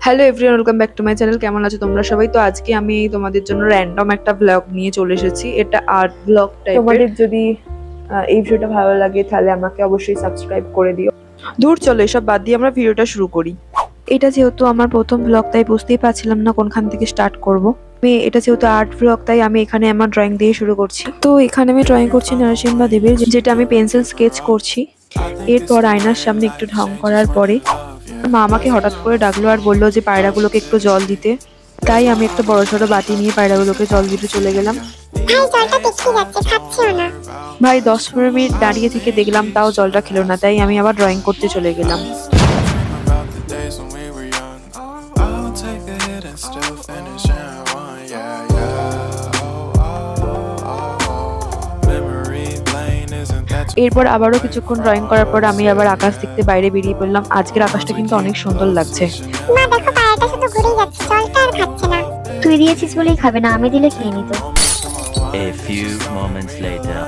Hello everyone, welcome back to my channel. কেমন আছো তোমরা সবাই? তো আজকে আমি তোমাদের জন্য র্যান্ডম একটা ব্লগ নিয়ে চলে এসেছি। এটা আর্ট ব্লগ টাইপের। তোমাদের যদি এই ভিডিওটা ভালো লাগে তাহলে আমাকে অবশ্যই সাবস্ক্রাইব করে দিও। দূর চলো এসব বাদ দিয়ে আমরা ভিডিওটা শুরু করি। এটা যেহেতু আমার প্রথম ব্লগ, তাই বুঝতেই পারছিলাম না কোনখান থেকে স্টার্ট করব। এটা যেহেতু আর্ট ব্লগ, তাই আমি এখানে আমার ড্রয়িং দিয়ে শুরু করছি। তো এখানে আমি ড্রয়িং করছি নরসিংহ দেবীর, যেটা আমি পেন্সিল স্কেচ করছি। এরপর আয়নার সামনে একটু ঢং করার পরে মা আমাকে হঠাৎ করে ডাকলো আর বললো যে পায়রাগুলোকে একটু জল দিতে। তাই আমি একটা বড়সড় বাটি নিয়ে পায়রাগুলোকে জল দিতে চলে গেলাম। ভাই 10-15 মিনিট দাঁড়িয়ে থেকে দেখলাম তাও জলটা খেলো না, তাই আমি আবার ড্রয়িং করতে চলে গেলাম। এরপর আবারও কিছুক্ষণ ড্রয়িং করার পর আমি আবার আকাশ দেখতে বাইরে বেরিয়ে পড়লাম। আজকের আকাশটা কিন্তু অনেক সুন্দর লাগছে। মা দেখো, পায়রাটা শুধু ঘুরেই যাচ্ছে, জলটা আর খাচ্ছে না। তুই দিয়েছিস বলেই খাবে না, আমি দিলে খেয়ে নিত। A few moments later.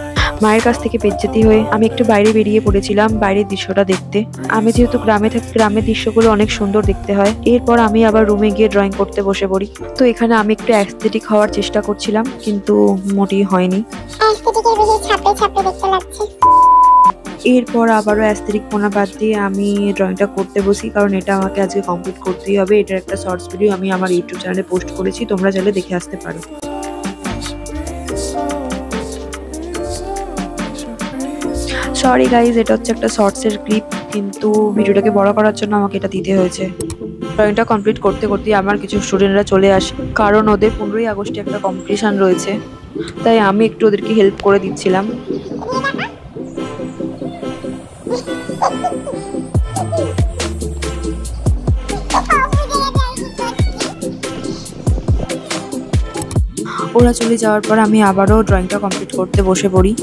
মায়ের কাছ থেকে বেজ্জতি হয়ে আমি একটু বাইরে বেরিয়ে পড়েছিলাম বাইরের দৃশ্যটা দেখতে। আমি যেহেতু গ্রামে থাকি, গ্রামের দৃশ্যগুলো অনেক সুন্দর দেখতে হয়। এরপর আমি আবার রুমে গিয়ে ড্রয়িং করতে বসে পড়ি। তো এখানে আমি একটু অ্যাস্থেটিক হওয়ার চেষ্টা করছিলাম, কিন্তু মোটেই হয়নি। অ্যাস্থেটিকের বেশি ছাপে ছাপে দেখতে লাগছে। এরপর আবারও অ্যাস্থেটিক পোনা বাদ দিয়ে আমি ড্রয়িংটা করতে বসি, কারণ এটা আমাকে আজকে কমপ্লিট করতেই হবে। এটার একটা শর্টস ভিডিও আমি আমার ইউটিউব চ্যানেলে পোস্ট করেছি, তোমরা চাইলে দেখে আসতে পারো। সরি গাইজ, এটা হচ্ছে একটা শর্টসের ক্লিপ, কিন্তু ভিডিওটাকে বড় করার জন্য আমাকে এটা দিতে হয়েছে। ড্রয়িংটা কমপ্লিট করতে করতে আমার কিছু স্টুডেন্টরা চলে আসে, কারণ ওদের 15ই আগস্টে একটা কম্পিটিশন রয়েছে, তাই আমি একটু ওদেরকে হেল্প করে দিচ্ছিলাম। ওরা চলে যাওয়ার পর আমি আবারও ড্রয়িংটা কমপ্লিট করতে বসে পড়ি।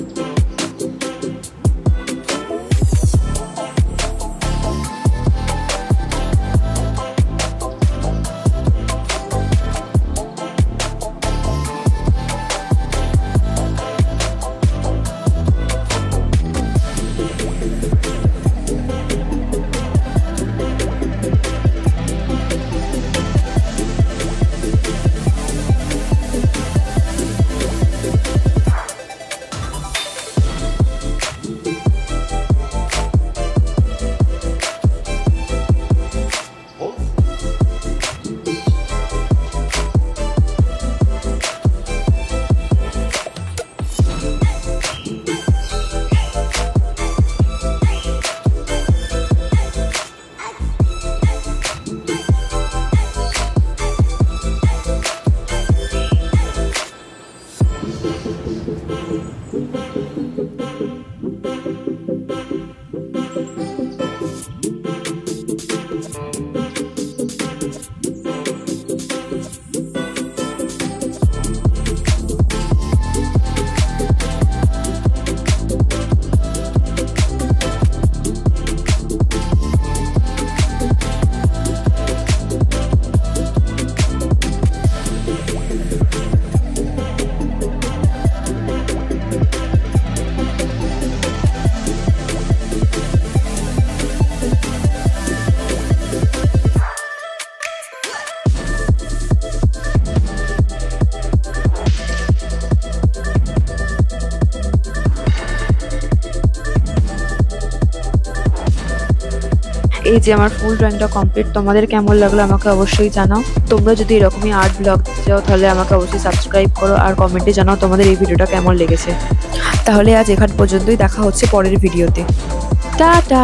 এই যে আমার ফুল ড্রয়িংটা কমপ্লিট। তোমাদের কেমন লাগলো আমাকে অবশ্যই জানাও। তোমরা যদি এরকমই আর্ট ব্লগ চাও তাহলে আমাকে অবশ্যই সাবস্ক্রাইব করো আর কমেন্টে জানাও তোমাদের এই ভিডিওটা কেমন লেগেছে। তাহলে আজ এখান পর্যন্তই, দেখা হচ্ছে পরের ভিডিওতে। টাটা।